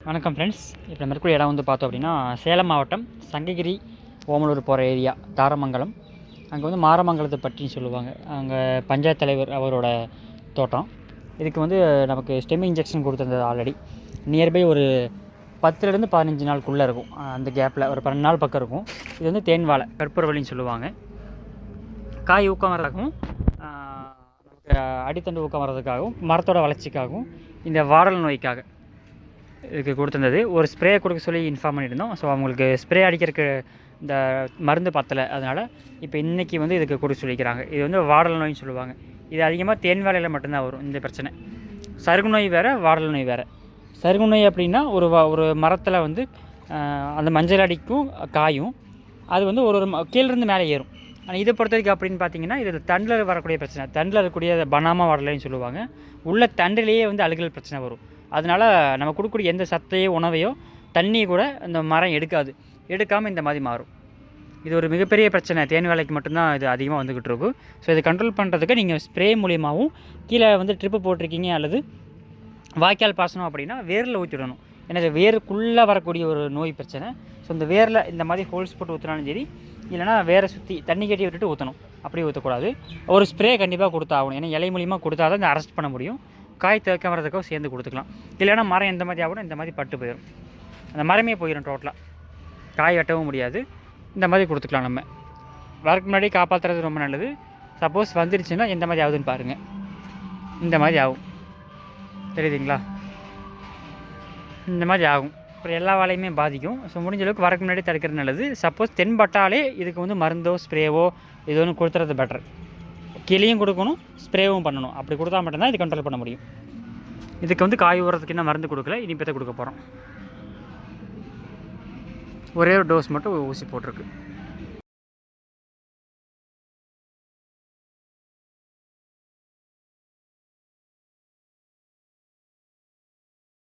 வணக்கம் ஃப்ரெண்ட்ஸ். இப்போ நம்ம இருக்கிற இடம் வந்து பார்த்தோம் அப்படின்னா சேலம் மாவட்டம் சங்ககிரி ஓமலூர் போகிற ஏரியா தாரமங்கலம். அங்கே வந்து மாரமங்கலத்தை பற்றின்னு சொல்லுவாங்க. அங்கே பஞ்சாயத்து தலைவர் அவரோட தோட்டம். இதுக்கு வந்து நமக்கு ஸ்டெம் இன்ஜெக்ஷன் கொடுத்துருந்தது ஆல்ரெடி. நியர்பை ஒரு 10லேருந்து 15 நாளுக்குள்ளே இருக்கும். அந்த கேப்பில் ஒரு 12 நாள் பக்கம் இருக்கும். இது வந்து தேன் வாழை கற்பூரவள்ளின்னு சொல்லுவாங்க. காய் ஊக்கம் வர்றதுக்காகவும் நமக்கு அடித்தண்டு ஊக்கம் வர்றதுக்காகவும் மரத்தோட வளர்ச்சிக்காகவும் இந்த வாடல் நோய்க்காக இதுக்கு கொடுத்துருந்தது. ஒரு ஸ்ப்ரே கொடுக்க சொல்லி இன்ஃபார்ம் பண்ணியிருந்தோம். ஸோ அவங்களுக்கு ஸ்ப்ரே அடிக்கிறதுக்கு இந்த மருந்து பத்தலை. அதனால் இப்போ இன்றைக்கி வந்து இதுக்கு கொடுக்க சொல்லிக்கிறாங்க. இது வந்து வாடல் நோயின்னு சொல்லுவாங்க. இது அதிகமாக தேன் வாழையில் மட்டும்தான் வரும் இந்த பிரச்சனை. சருகு நோய் வேறு, வாடல் நோய் வேறு. சருகு நோய் அப்படின்னா ஒரு மரத்தில் வந்து அந்த மஞ்சள் அடிக்கும் காயும் அது வந்து ஒரு கீழிருந்து மேலே ஏறும். ஆனால் இதை பொறுத்த வரைக்கும் அப்படின்னு பார்த்தீங்கன்னா இது தண்டில் வரக்கூடிய பிரச்சனை. தண்டில் இருக்கக்கூடிய பனாமா வாடலைன்னு சொல்லுவாங்க. உள்ள தண்டிலேயே வந்து அழுகல் பிரச்சனை வரும். அதனால் நம்ம கொடுக்கக்கூடிய எந்த சத்தையோ உணவையோ தண்ணியை கூட அந்த மரம் எடுக்காமல் இந்த மாதிரி மாறும். இது ஒரு மிகப்பெரிய பிரச்சனை. தேன் வாழைக்கு மட்டும்தான் இது அதிகமாக வந்துக்கிட்டு இருக்கும். ஸோ இதை கண்ட்ரோல் பண்ணுறதுக்கு நீங்கள் ஸ்ப்ரே மூலியமாகவும் கீழே வந்து ட்ரிப்பு போட்டிருக்கீங்க அல்லது வாய்க்கால் பாசனம் அப்படின்னா வேரில் ஊற்றிடணும். எனக்கு வேருக்குள்ளே வரக்கூடிய ஒரு நோய் பிரச்சனை. ஸோ இந்த வேரில் இந்த மாதிரி ஹோல்ஸ் போட்டு ஊற்றினாலும் சரி, இல்லைனா வேரை சுற்றி தண்ணி கட்டி விட்டுட்டு ஊற்றணும். அப்படி ஊற்றக்கூடாது. ஒரு ஸ்ப்ரே கண்டிப்பாக கொடுத்தாகணும். ஏன்னா இலை மூலியமாக கொடுத்தா தான் இந்த அரெஸ்ட் பண்ண முடியும். காய் தேக்க வரதுக்கோ சேர்ந்து கொடுத்துக்கலாம். இல்லைனா மரம் எந்த மாதிரி ஆகணும், இந்த மாதிரி பட்டு போயிடும். அந்த மரமே போயிடும் டோட்டலாக. காய் வெட்டவும் முடியாது. இந்த மாதிரி கொடுத்துக்கலாம். நம்ம வரக்கு முன்னாடி காப்பாற்றுறது ரொம்ப நல்லது. சப்போஸ் வந்துருச்சுன்னா எந்த மாதிரி ஆகுதுன்னு பாருங்கள். இந்த மாதிரி ஆகும், தெரியுதுங்களா? இந்த மாதிரி ஆகும். அப்புறம் எல்லா வாழையுமே பாதிக்கும். ஸோ முடிஞ்ச அளவுக்கு வரக்கு முன்னாடி தடுக்கிறது நல்லது. சப்போஸ் தென்பட்டாலே இதுக்கு வந்து மருந்தோ ஸ்ப்ரேவோ இது ஒன்று கொடுத்துறது பெட்டர். கீழேயும் கொடுக்கணும், ஸ்ப்ரேவும் பண்ணணும். அப்படி கொடுத்தா மட்டும்தான் இது கண்ட்ரோல் பண்ண முடியும். இதுக்கு வந்து காய் ஊறதுக்கு இன்னும் மருந்து கொடுக்கல, இனிப்பேற்ற கொடுக்க போகிறோம். ஒரே ஒரு டோஸ் மட்டும் ஊசி போட்டிருக்கு.